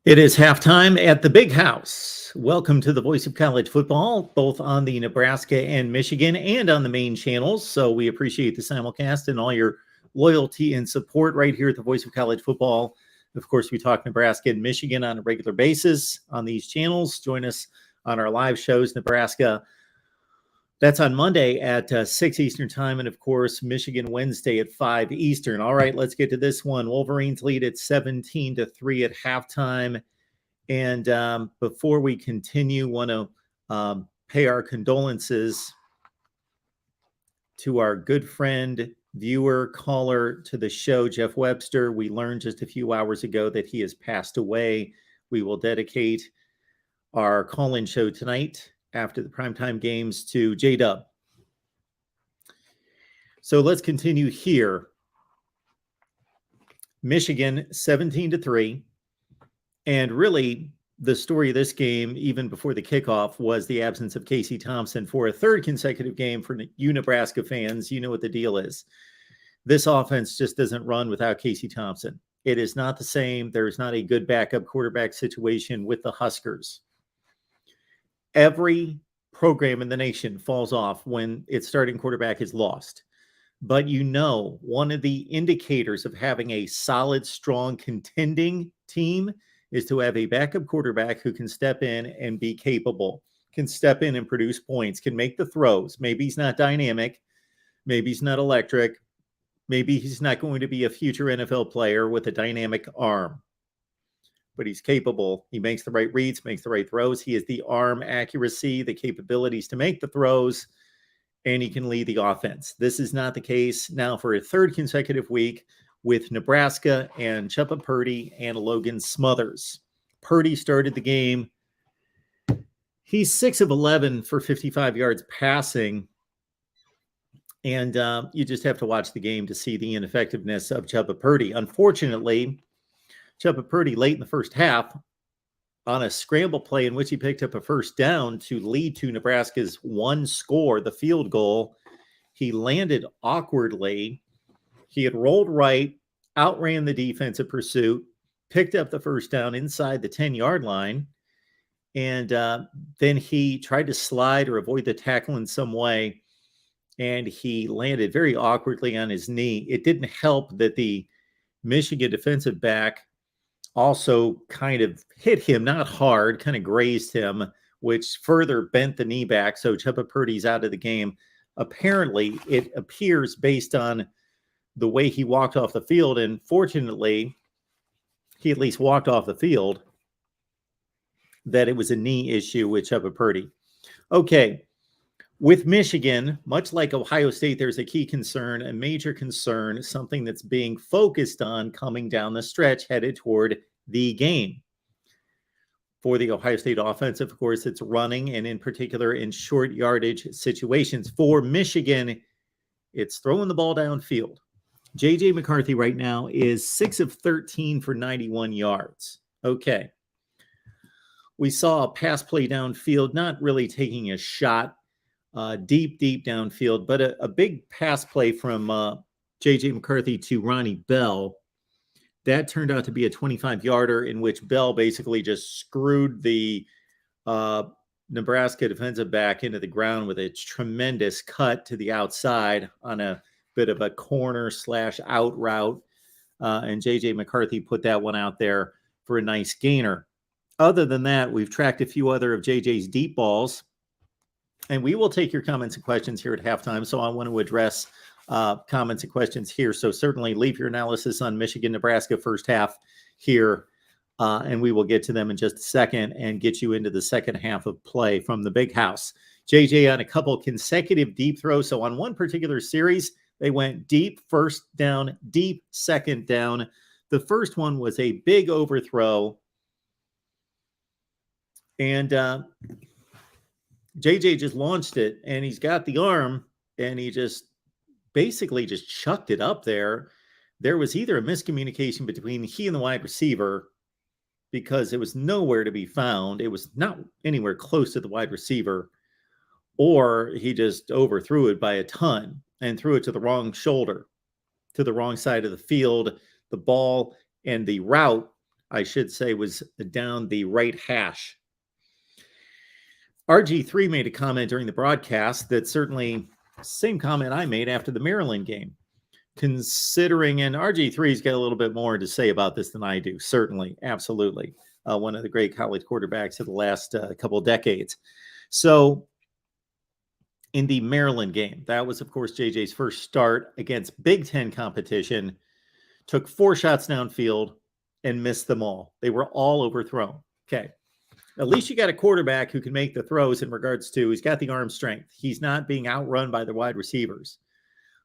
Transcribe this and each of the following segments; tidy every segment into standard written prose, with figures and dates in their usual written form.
It is halftime at the Big House. Welcome to the Voice of College Football, both on the Nebraska and Michigan and on the main channels. So we appreciate the simulcast and all your loyalty and support right here at the Voice of College Football. Of course, we talk Nebraska and Michigan on a regular basis on these channels. Join us on our live shows, Nebraska. That's on Monday at 6 Eastern time. And of course, Michigan Wednesday at 5 Eastern. All right, let's get to this one. Wolverines lead at 17-3 at halftime. And before we continue, want to pay our condolences to our good friend, viewer, caller to the show, Jeff Webster. We learned just a few hours ago that he has passed away. We will dedicate our call-in show tonight after the primetime games to J-Dub. So let's continue here. Michigan 17-3. And really, the story of this game, even before the kickoff, was the absence of Casey Thompson for a third consecutive game. For you Nebraska fans, you know what the deal is. This offense just doesn't run without Casey Thompson. It is not the same. There is not a good backup quarterback situation with the Huskers. Every program in the nation falls off when its starting quarterback is lost. But you know, one of the indicators of having a solid, strong, contending team is to have a backup quarterback who can step in and be capable, can step in and produce points, can make the throws. Maybe he's not dynamic. Maybe he's not electric. Maybe he's not going to be a future NFL player with a dynamic arm. But he's capable. He makes the right reads, makes the right throws. He has the arm accuracy, the capabilities to make the throws, and he can lead the offense. This is not the case now for a third consecutive week with Nebraska and Chubba Purdy and Logan Smothers. Purdy started the game. He's 6 of 11 for 55 yards passing. And you just have to watch the game to see the ineffectiveness of Chubba Purdy. Unfortunately, Chubba Purdy late in the first half on a scramble play in which he picked up a first down to lead to Nebraska's one score, the field goal. He landed awkwardly. He had rolled right, outran the defensive pursuit, picked up the first down inside the 10-yard line, and then he tried to slide or avoid the tackle in some way, and he landed very awkwardly on his knee. It didn't help that the Michigan defensive back also kind of hit him, not hard, kind of grazed him, which further bent the knee back. So Chubba Purdy's out of the game. Apparently, it appears based on the way he walked off the field, and fortunately, he at least walked off the field, that it was a knee issue with Chubba Purdy. Okay, with Michigan, much like Ohio State, there's a key concern, a major concern, something that's being focused on coming down the stretch headed toward the game. For the Ohio State offense, of course, it's running, and in particular in short yardage situations. For Michigan, it's throwing the ball downfield. J.J. McCarthy right now is 6 of 13 for 91 yards. Okay. We saw a pass play downfield, not really taking a shot deep downfield, but a big pass play from J.J. McCarthy to Ronnie Bell. That turned out to be a 25-yarder in which Bell basically just screwed the Nebraska defensive back into the ground with a tremendous cut to the outside on a bit of a corner / out route. And J.J. McCarthy put that one out there for a nice gainer. Other than that, we've tracked a few other of J.J.'s deep balls. And we will take your comments and questions here at halftime. So I want to address comments and questions here. So certainly leave your analysis on Michigan, Nebraska first half here. And we will get to them in just a second and get you into the second half of play from the Big House. JJ on a couple consecutive deep throws. So on one particular series, they went deep first down, deep second down. The first one was a big overthrow. And JJ just launched it, and he's got the arm, and he just basically just chucked it up there. There was either a miscommunication between he and the wide receiver because it was nowhere to be found. It was not anywhere close to the wide receiver, or he just overthrew it by a ton and threw it to the wrong shoulder, to the wrong side of the field. The ball and the route I should say, was down the right hash. RG3 made a comment during the broadcast that certainly same comment I made after the Maryland game. Considering, and RG3's got a little bit more to say about this than I do, certainly, absolutely. One of the great college quarterbacks of the last couple of decades. So in the Maryland game, that was, of course, JJ's first start against Big Ten competition, took 4 shots downfield and missed them all. They were all overthrown. Okay. At least you got a quarterback who can make the throws in regards to, he's got the arm strength. He's not being outrun by the wide receivers.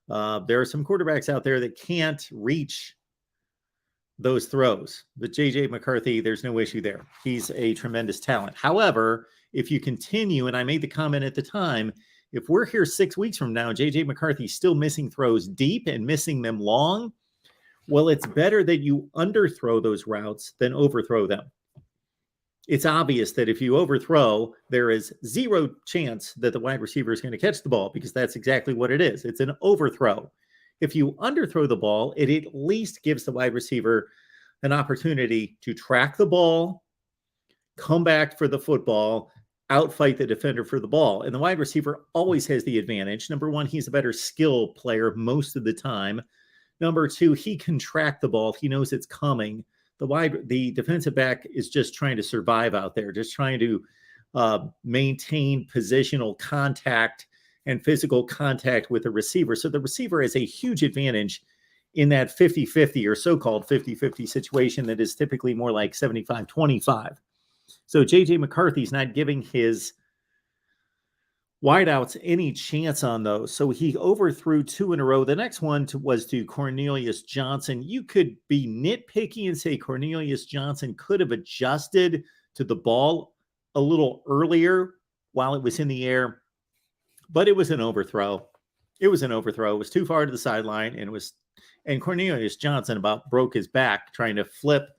There are some quarterbacks out there that can't reach those throws. But J.J. McCarthy, there's no issue there. He's a tremendous talent. However, if you continue, and I made the comment at the time, if we're here 6 weeks from now, J.J. McCarthy's still missing throws deep and missing them long, well, it's better that you underthrow those routes than overthrow them. It's obvious that if you overthrow, there is 0 chance that the wide receiver is going to catch the ball, because that's exactly what it is. It's an overthrow. If you underthrow the ball, it at least gives the wide receiver an opportunity to track the ball, come back for the football, outfight the defender for the ball. And the wide receiver always has the advantage. Number one, he's a better skill player most of the time. Number two, he can track the ball. He knows it's coming. The defensive back is just trying to survive out there, just trying to maintain positional contact and physical contact with the receiver. So the receiver has a huge advantage in that 50-50 or so-called 50-50 situation that is typically more like 75-25. So J.J. McCarthy's not giving his wideouts any chance on those. So he overthrew 2 in a row. The next one was to Cornelius Johnson. You could be nitpicky and say Cornelius Johnson could have adjusted to the ball a little earlier while it was in the air, but it was an overthrow. It was too far to the sideline, and Cornelius Johnson about broke his back trying to flip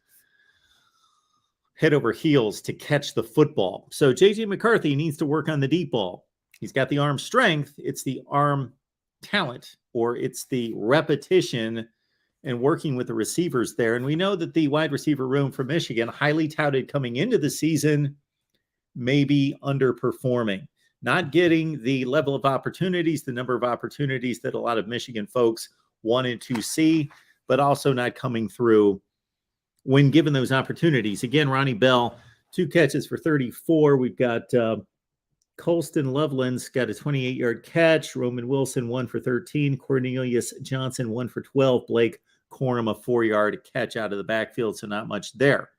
head over heels to catch the football. So J.J. McCarthy needs to work on the deep ball. He's got the arm strength. It's the arm talent, or it's the repetition and working with the receivers there. And we know that the wide receiver room for Michigan, highly touted coming into the season, may be underperforming, not getting the level of opportunities, the number of opportunities that a lot of Michigan folks wanted to see, but also not coming through when given those opportunities. Again, Ronnie Bell, 2 catches for 34. We've got Colston Loveland's got a 28-yard catch. Roman Wilson, 1 for 13. Cornelius Johnson, 1 for 12. Blake Corum, a 4-yard catch out of the backfield, so not much there.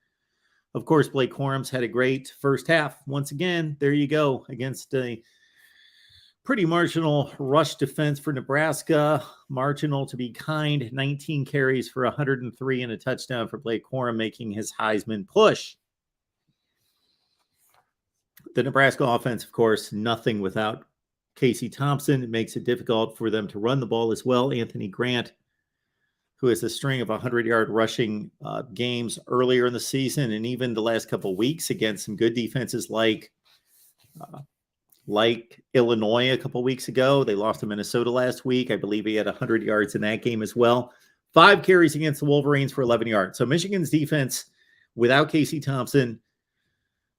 Of course, Blake Corum's had a great first half. Once again, there you go, against a pretty marginal rush defense for Nebraska. Marginal to be kind. 19 carries for 103 and a touchdown for Blake Corum, making his Heisman push. The Nebraska offense, of course, nothing without Casey Thompson. It makes it difficult for them to run the ball as well. Anthony Grant, who has a string of 100-yard rushing games earlier in the season, and even the last couple of weeks against some good defenses like Illinois a couple of weeks ago. They lost to Minnesota last week. I believe he had 100 yards in that game as well. 5 carries against the Wolverines for 11 yards. So Michigan's defense, without Casey Thompson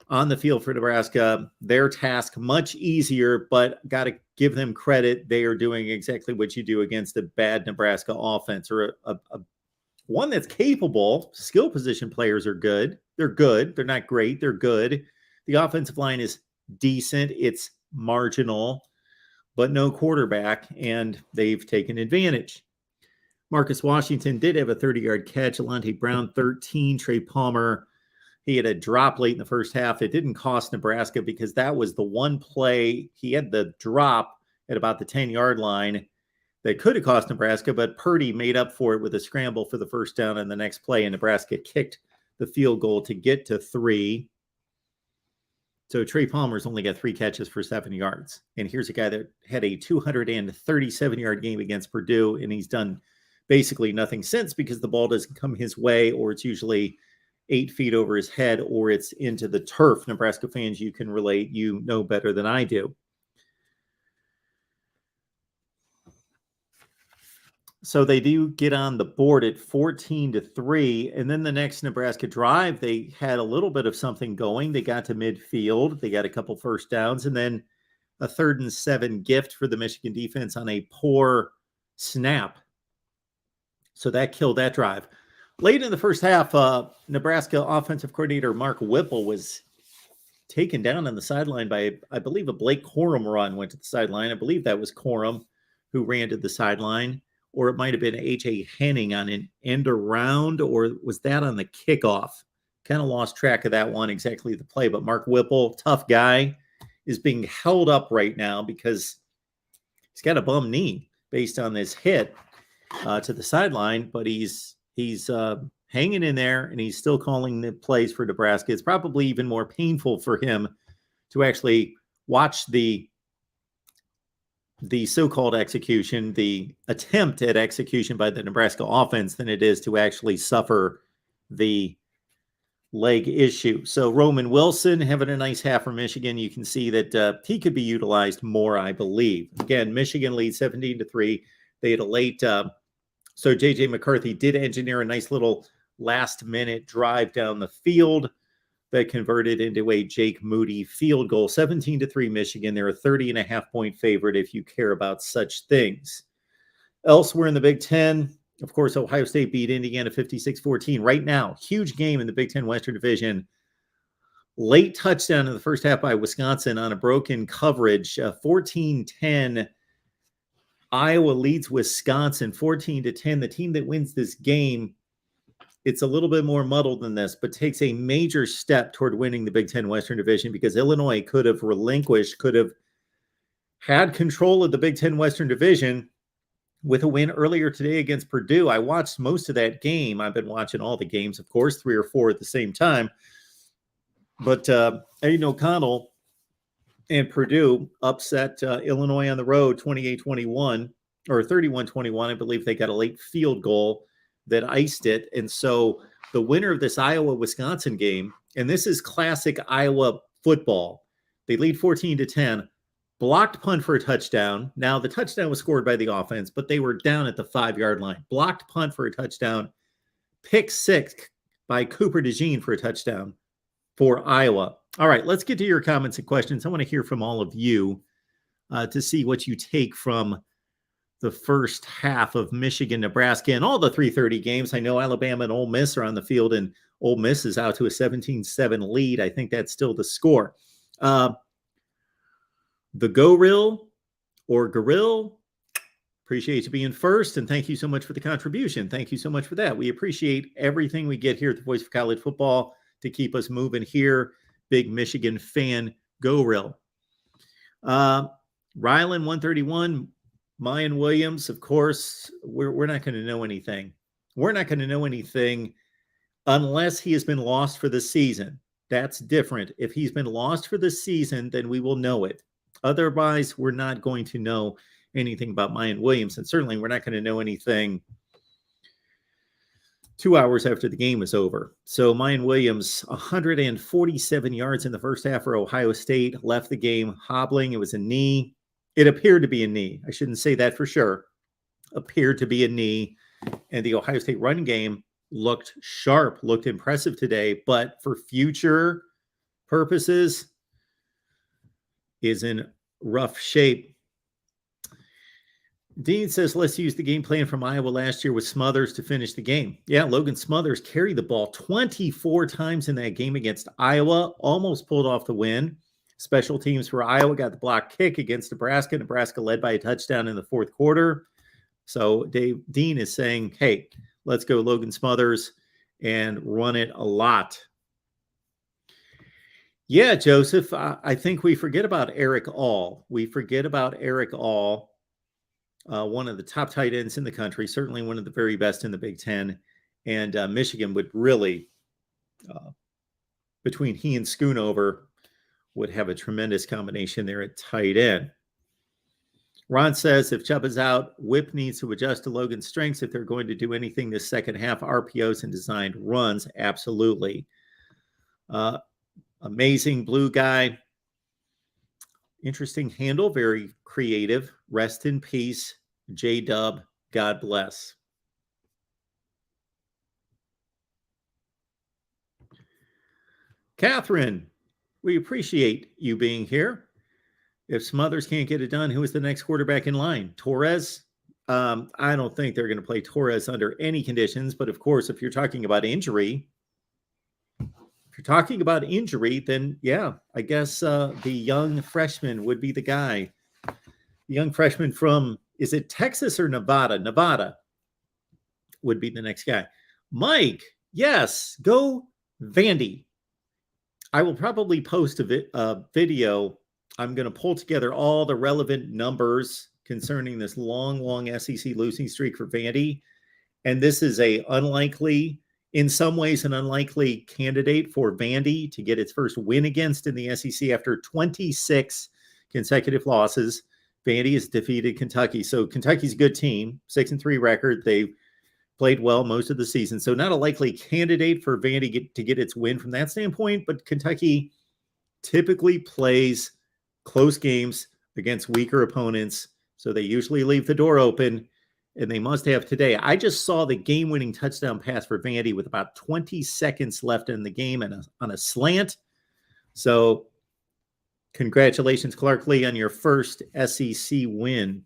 on the field for Nebraska, their task much easier, but got to give them credit. They are doing exactly what you do against a bad Nebraska offense, or one that's capable. Skill position players are good. They're good. They're not great. They're good. The offensive line is decent. It's marginal, but no quarterback, and they've taken advantage. Marcus Washington did have a 30-yard catch. Alante Brown, 13. Trey Palmer, he had a drop late in the first half. It didn't cost Nebraska because that was the one play. He had the drop at about the 10-yard line that could have cost Nebraska, but Purdy made up for it with a scramble for the first down in the next play, and Nebraska kicked the field goal to get to 3. So Trey Palmer's only got 3 catches for 7 yards. And here's a guy that had a 237-yard game against Purdue, and he's done basically nothing since because the ball doesn't come his way, or it's usually 8 feet over his head, or it's into the turf. Nebraska fans, you can relate. You know better than I do. So they do get on the board at 14-3. And then the next Nebraska drive, they had a little bit of something going. They got to midfield. They got a couple first downs, and then a 3rd and 7 gift for the Michigan defense on a poor snap. So that killed that drive. Late in the first half, Nebraska offensive coordinator Mark Whipple was taken down on the sideline by, I believe, a Blake Corum run went to the sideline. I believe that was Corum who ran to the sideline, or it might have been A.J. Henning on an end around, or was that on the kickoff? Kind of lost track of that one, exactly the play. But Mark Whipple, tough guy, is being held up right now because he's got a bum knee based on this hit to the sideline, but he's hanging in there, and he's still calling the plays for Nebraska. It's probably even more painful for him to actually watch the so-called execution, the attempt at execution by the Nebraska offense, than it is to actually suffer the leg issue. So Roman Wilson having a nice half for Michigan. You can see that he could be utilized more, I believe. Again, Michigan leads 17-3. They had a late, so J.J. McCarthy did engineer a nice little last-minute drive down the field that converted into a Jake Moody field goal. 17-3 Michigan. They're a 30.5-point favorite if you care about such things. Elsewhere in the Big Ten, of course, Ohio State beat Indiana 56-14. Right now, huge game in the Big Ten Western Division. Late touchdown in the first half by Wisconsin on a broken coverage. 14-10. Iowa leads Wisconsin 14-10. The team that wins this game, it's a little bit more muddled than this, but takes a major step toward winning the Big Ten Western Division, because Illinois could have had control of the Big Ten Western Division with a win earlier today against Purdue. I watched most of that game. I've been watching all the games, of course, 3 or 4 at the same time. But Aiden O'Connell and Purdue upset Illinois on the road 28-21 or 31-21. I believe they got a late field goal that iced it. And so the winner of this Iowa-Wisconsin game, and this is classic Iowa football, they lead 14-10, blocked punt for a touchdown. Now, the touchdown was scored by the offense, but they were down at the 5-yard line. Blocked punt for a touchdown, pick 6 by Cooper DeJean for a touchdown for Iowa. All right, let's get to your comments and questions. I want to hear from all of you to see what you take from the first half of Michigan, Nebraska, and all the 3:30 games. I know Alabama and Ole Miss are on the field, and Ole Miss is out to a 17-7 lead. I think that's still the score. The Goril or Goril, appreciate you being first, and thank you so much for the contribution. Thank you so much for that. We appreciate everything we get here at the Voice of College Football to keep us moving here. Big Michigan fan, Goril. Rylan 131, Mayan Williams, of course, we're not going to know anything. We're not going to know anything unless he has been lost for the season. That's different. If he's been lost for the season, then we will know it. Otherwise, we're not going to know anything about Mayan Williams. And certainly we're not going to know anything 2 hours after the game is over. So Mayan Williams, 147 yards in the first half for Ohio State, left the game hobbling. It was a knee. It appeared to be a knee. I shouldn't say that for sure. Appeared to be a knee. And the Ohio State run game looked sharp, looked impressive today, but for future purposes is in rough shape. Dean says, let's use the game plan from Iowa last year with Smothers to finish the game. Yeah, Logan Smothers carried the ball 24 times in that game against Iowa, almost pulled off the win. Special teams for Iowa got the block kick against Nebraska. Nebraska led by a touchdown in the fourth quarter. So Dean is saying, hey, let's go Logan Smothers and run it a lot. Yeah, Joseph, I think we forget about Eric All. We forget about Eric All, one of the top tight ends in the country, certainly one of the very best in the Big Ten. And Michigan would really, between he and Schoonover, would have a tremendous combination there at tight end. Ron says, if Chubb is out, Whip needs to adjust to Logan's strengths if they're going to do anything this second half, RPOs and designed runs. Absolutely. Amazing blue guy. Interesting handle, very creative. Rest in peace, J-Dub. God bless. Catherine, we appreciate you being here. If Smothers can't get it done, who is the next quarterback in line? Torres? I don't think they're going to play Torres under any conditions. But of course, if you're talking about injury, then yeah, I guess the young freshman would be the guy. The young freshman from, is it Texas or Nevada? Nevada would be the next guy. Mike, yes, go Vandy. I will probably post a video. I'm going to pull together all the relevant numbers concerning this long SEC losing streak for Vandy. And this is in some ways, an unlikely candidate for Vandy to get its first win against in the SEC after 26 consecutive losses. Vandy has defeated Kentucky. So Kentucky's a good team, 6-3 record. They played well most of the season. So not a likely candidate for Vandy to get its win from that standpoint, but Kentucky typically plays close games against weaker opponents. So they usually leave the door open, and they must have today. I just saw the game-winning touchdown pass for Vandy with about 20 seconds left in the game and on a slant. So congratulations, Clark Lee, on your first SEC win.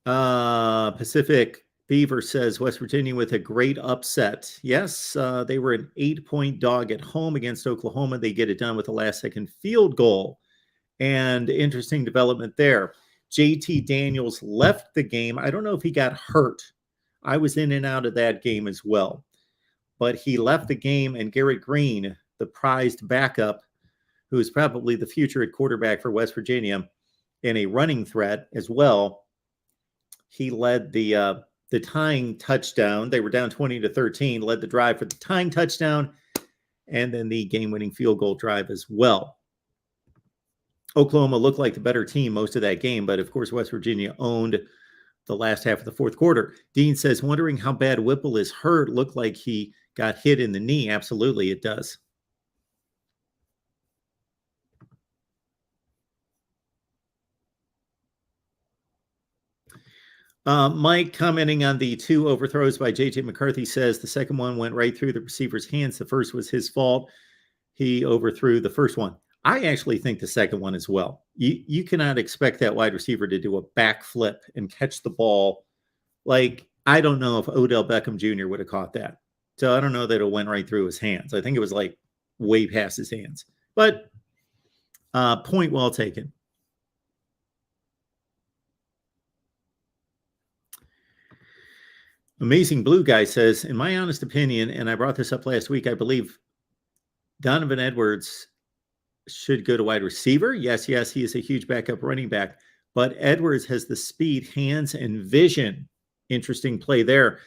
Pacific Beaver says West Virginia with a great upset. Yes, they were an 8-point dog at home against Oklahoma. They get it done with a last-second field goal. And interesting development there. JT Daniels left the game. I don't know if he got hurt. I was in and out of that game as well. But he left the game, and Garrett Green, the prized backup, who is probably the future at quarterback for West Virginia, and a running threat as well, he led the tying touchdown. They were down 20-13, led the drive for the tying touchdown, and then the game-winning field goal drive as well. Oklahoma looked like the better team most of that game, but of course West Virginia owned the last half of the fourth quarter. Dean says, wondering how bad Whipple is hurt. Looked like he got hit in the knee. Absolutely, it does. Mike, commenting on the two overthrows by J.J. McCarthy, says the second one went right through the receiver's hands. The first was his fault. He overthrew the first one. I actually think the second one as well. You cannot expect that wide receiver to do a backflip and catch the ball. Like, I don't know if Odell Beckham Jr. would have caught that. So I don't know that it went right through his hands. I think it was like way past his hands. But point well taken. Amazing Blue Guy says, in my honest opinion, and I brought this up last week, I believe Donovan Edwards should go to wide receiver. Yes, he is a huge backup running back, but Edwards has the speed, hands, and vision. Interesting play there.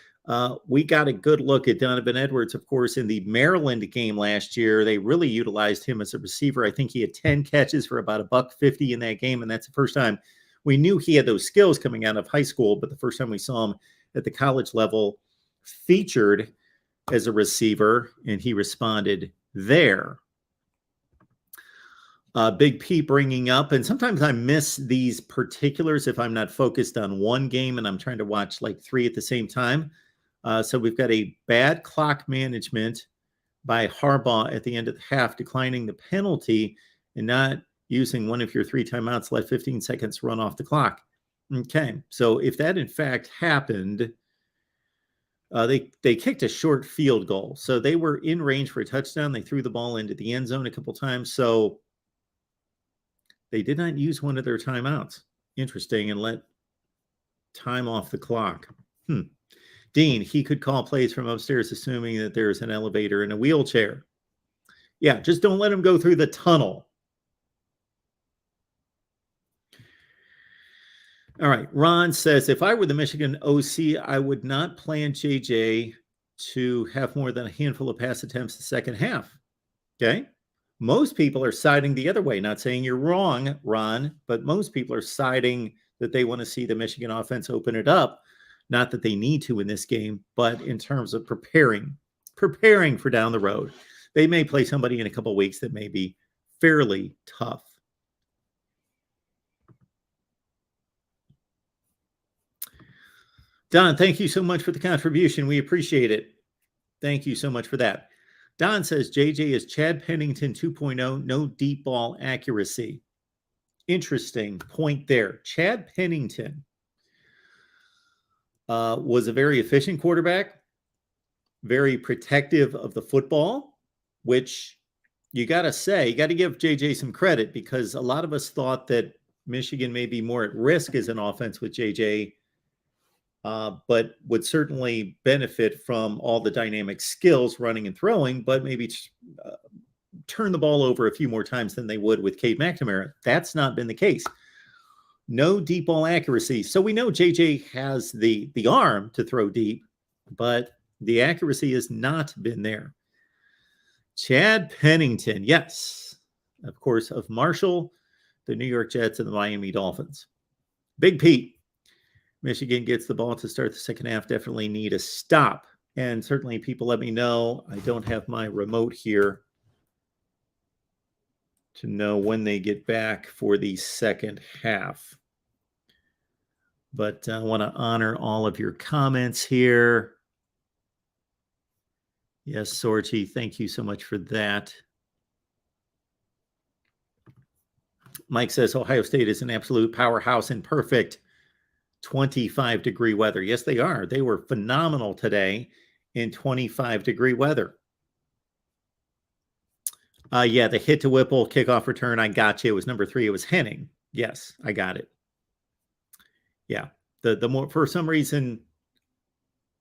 We got a good look at Donovan Edwards, of course, in the Maryland game last year. They really utilized him as a receiver. I think he had 10 catches for about $150 in that game, and that's the first time we knew he had those skills coming out of high school, but the first time we saw him at the college level featured as a receiver, and he responded there. Big P bringing up, and sometimes I miss these particulars if I'm not focused on one game and I'm trying to watch like three at the same time. So we've got a bad clock management by Harbaugh at the end of the half, declining the penalty and not using one of your 3 timeouts, let 15 seconds run off the clock. Okay, so if that in fact happened, they kicked a short field goal. So they were in range for a touchdown. They threw the ball into the end zone a couple times. So they did not use one of their timeouts. Interesting, and let time off the clock. Dean, he could call plays from upstairs, assuming that there's an elevator and a wheelchair. Yeah, just don't let him go through the tunnel. All right, Ron says, if I were the Michigan OC, I would not plan JJ to have more than a handful of pass attempts the second half. Okay? Most people are siding the other way. Not saying you're wrong, Ron, but most people are siding that they want to see the Michigan offense open it up. Not that they need to in this game, but in terms of preparing for down the road. They may play somebody in a couple of weeks that may be fairly tough. Don, thank you so much for the contribution. We appreciate it. Thank you so much for that. Don says JJ is Chad Pennington 2.0, no deep ball accuracy. Interesting point there. Chad Pennington was a very efficient quarterback, very protective of the football, which you got to give JJ some credit, because a lot of us thought that Michigan may be more at risk as an offense with JJ, but would certainly benefit from all the dynamic skills running and throwing, but maybe turn the ball over a few more times than they would with Cade McNamara. That's not been the case. No deep ball accuracy. So we know JJ has the arm to throw deep, but the accuracy has not been there. Chad Pennington, yes, of course, of Marshall, the New York Jets, and the Miami Dolphins. Big Pete, Michigan gets the ball to start the second half. Definitely need a stop. And certainly people let me know. I don't have my remote here to know when they get back for the second half. But I want to honor all of your comments here. Yes, Sorchi, thank you so much for that. Mike says Ohio State is an absolute powerhouse in perfect 25-degree weather. Yes, they are. They were phenomenal today in 25-degree weather. Yeah, the hit to Whipple kickoff return, I got you. It was number 3. It was Henning. Yes, I got it. Yeah, the more, for some reason,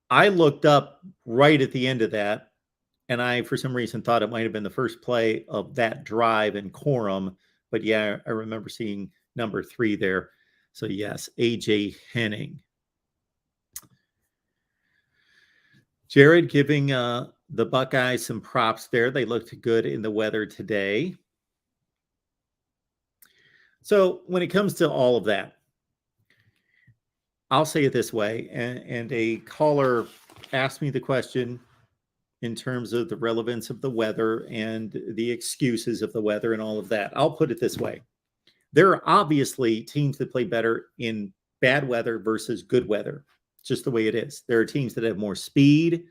I looked up right at the end of that, and I, for some reason, thought it might have been the first play of that drive in Corum. But yeah, I remember seeing number 3 there. So yes, A.J. Henning. Jared giving the Buckeyes some props there. They looked good in the weather today. So when it comes to all of that, I'll say it this way, and a caller asked me the question in terms of the relevance of the weather and the excuses of the weather and all of that. I'll put it this way. There are obviously teams that play better in bad weather versus good weather. It's just the way it is. There are teams that have more speed,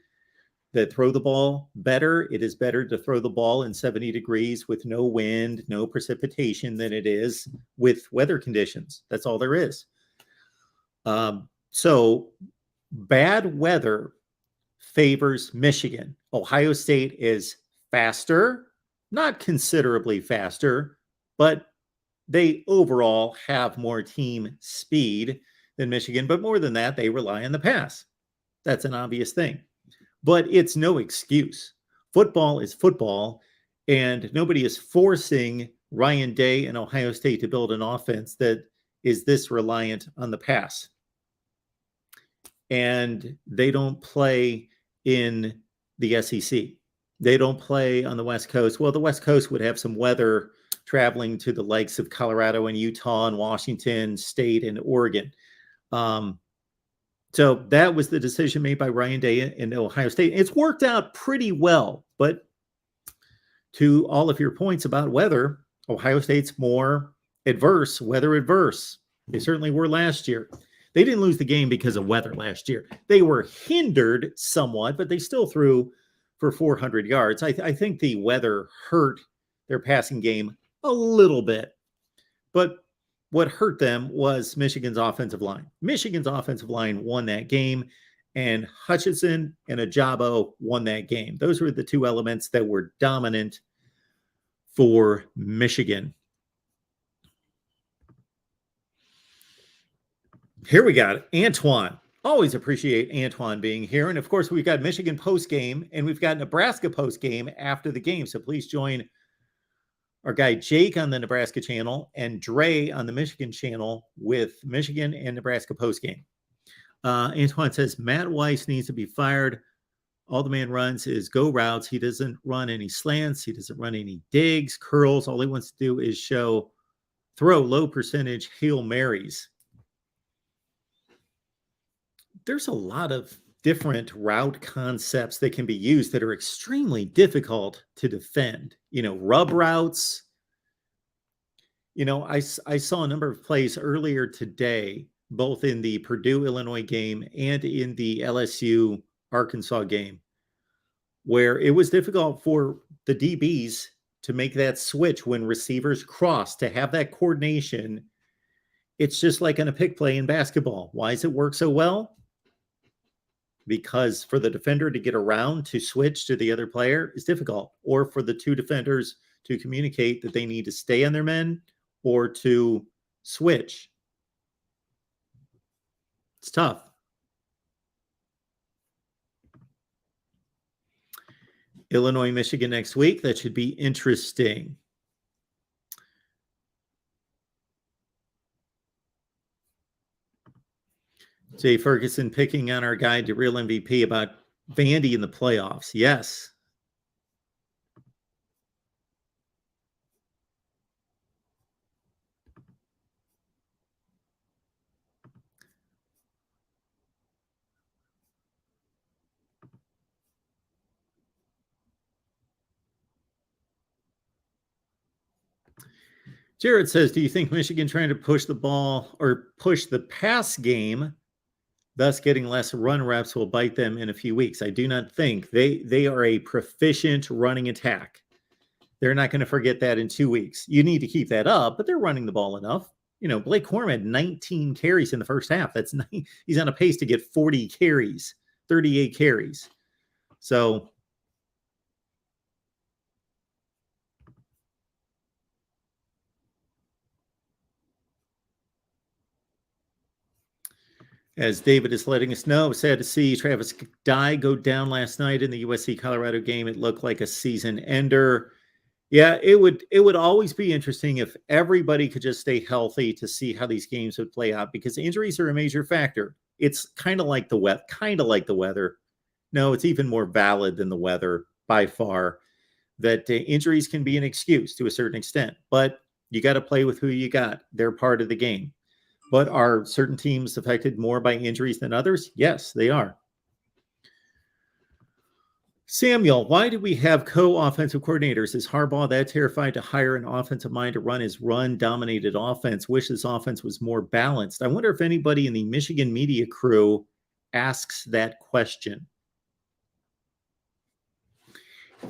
that throw the ball better. It is better to throw the ball in 70 degrees with no wind, no precipitation than it is with weather conditions. That's all there is. So bad weather favors Michigan. Ohio State is faster, not considerably faster, but they overall have more team speed than Michigan. But more than that, they rely on the pass. That's an obvious thing. But it's no excuse. Football is football, and nobody is forcing Ryan Day and Ohio State to build an offense that is this reliant on the pass. And they don't play in the SEC. They don't play on the West Coast. Well, the West Coast would have some weather traveling to the likes of Colorado and Utah and Washington State and Oregon. So that was the decision made by Ryan Day in Ohio State. It's worked out pretty well, but to all of your points about weather, Ohio State's more weather adverse. They certainly were last year. They didn't lose the game because of weather last year. They were hindered somewhat, but they still threw for 400 yards. I think the weather hurt their passing game a little bit, but what hurt them was Michigan's offensive line. Michigan's offensive line won that game, and Hutchinson and Ajabo won that game. Those were the two elements that were dominant for Michigan. Here we got Antoine. Always appreciate Antoine being here. And of course, we've got Michigan post-game, and we've got Nebraska post-game after the game. So please join our guy Jake on the Nebraska channel and Dre on the Michigan channel with Michigan and Nebraska postgame. Antoine says, Matt Weiss needs to be fired. All the man runs is go routes. He doesn't run any slants. He doesn't run any digs, curls. All he wants to do is throw low percentage Hail Marys. There's a lot of different route concepts that can be used that are extremely difficult to defend. Rub routes. I saw a number of plays earlier today both in the Purdue-Illinois game and in the LSU-Arkansas game, where it was difficult for the DBs to make that switch when receivers cross, to have that coordination. It's just like on a pick play in basketball. Why does it work so well? Because for the defender to get around to switch to the other player is difficult, or for the two defenders to communicate that they need to stay on their men or to switch. It's tough. Illinois, Michigan next week. That should be interesting. Jay Ferguson picking on our guide to real MVP about Vandy in the playoffs. Yes. Jared says, do you think Michigan trying to push the ball or push the pass game, thus getting less run reps, will bite them in a few weeks? I do not think. They are a proficient running attack. They're not going to forget that in 2 weeks. You need to keep that up, but they're running the ball enough. You know, Blake Corum had 19 carries in the first half. He's on a pace to get 40 carries, 38 carries. So as David is letting us know, sad to see Travis Dye go down last night in the USC-Colorado game. It looked like a season ender. Yeah, it would always be interesting if everybody could just stay healthy to see how these games would play out, because injuries are a major factor. It's kind of like the weather. No, it's even more valid than the weather by far, that injuries can be an excuse to a certain extent, but you got to play with who you got. They're part of the game. But are certain teams affected more by injuries than others? Yes, they are. Samuel, why do we have co-offensive coordinators? Is Harbaugh that terrified to hire an offensive mind to run his run-dominated offense? Wish this offense was more balanced. I wonder if anybody in the Michigan media crew asks that question.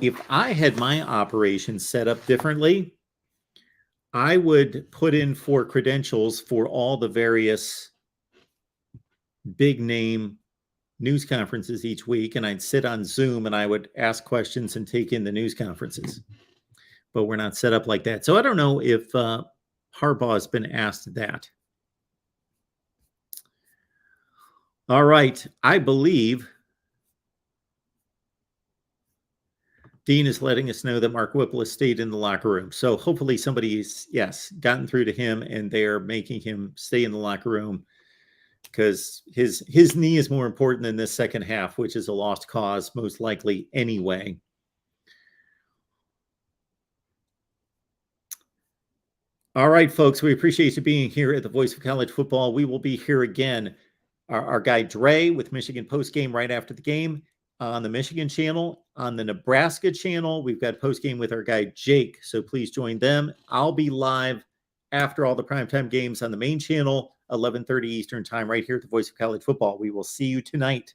If I had my operation set up differently, I would put in for credentials for all the various big-name news conferences each week, and I'd sit on Zoom and I would ask questions and take in the news conferences. But we're not set up like that. So I don't know if Harbaugh has been asked that. All right. I believe Dean is letting us know that Mark Whipple has stayed in the locker room. So hopefully somebody's, gotten through to him and they're making him stay in the locker room, because his knee is more important than this second half, which is a lost cause, most likely anyway. All right, folks, we appreciate you being here at the Voice of College Football. We will be here again. Our guy Dre with Michigan postgame right after the game on the Michigan channel. On the Nebraska channel, we've got postgame with our guy Jake, so please join them. I'll be live after all the primetime games on the main channel, 11:30 Eastern time, right here at the Voice of College Football. We will see you tonight.